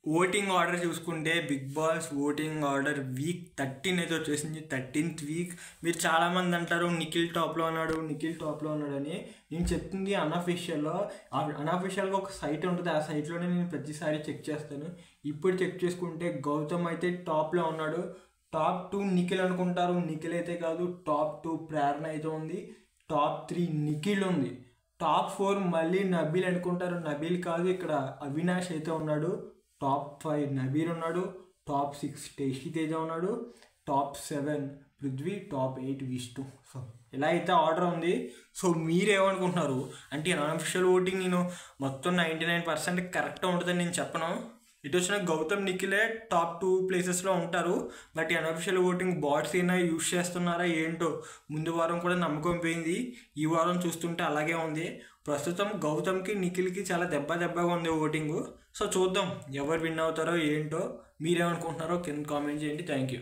Voting order చూసుకుంటే Bigg Boss voting order week 13 అయితే వచ్చేసింది. 13th week. మీరు చాలామంది అంటారు నిఖిల్ టాప్లో ఉన్నాడు అని. నేను చెప్తుంది అన్అఫీషియల్గా ఒక సైట్ ఉంటుంది. ఆ సైట్లోనే నేను ప్రతిసారి చెక్ చేస్తాను. ఇప్పుడు చెక్ చేసుకుంటే గౌతమ్ అయితే టాప్లో ఉన్నాడు. టాప్ 2 నిఖిల్ అనుకుంటారు, నిఖిల్ అయితే కాదు. టాప్ 2 ప్రేరణ అయితే ఉంది. టాప్ 3 నిఖిల్ ఉంది. టాప్ 4 మళ్ళీ నబీల్ అనుకుంటారు, నబీల్ కాదు, ఇక్కడ అవినాష్ అయితే ఉన్నాడు. టాప్ 5 నబీల్ ఉన్నాడు. టాప్ 6 టేస్టీ తేజ ఉన్నాడు. Top 7 Prithvi. Top 8 Vishnu. So ఇలా అయితే ఆర్డర్ ఉంది. సో మీరేమనుకుంటున్నారు అంటే అన్అఫిషియల్ ఓటింగ్ నేను మొత్తం 99% కరెక్ట్గా ఉంటుందని నేను చెప్పను. ఇటు వచ్చిన గౌతమ్ నిఖిలే టాప్ 2 ప్లేసెస్లో ఉంటారు. బట్ ఈ అన్అఫిషియల్ ఓటింగ్ బాట్స్ అయినా యూజ్ చేస్తున్నారా ఏంటో. ముందు వారం కూడా నమ్మకం పోయింది, ఈ వారం చూస్తుంటే అలాగే ఉంది. ప్రస్తుతం గౌతమ్కి నిఖిల్కి చాలా దెబ్బగా ఉంది ఓటింగ్. సో చూద్దాం ఎవరు విన్ అవుతారో ఏంటో. మీరేమనుకుంటున్నారో కింద కామెంట్ చేయండి. Thank you.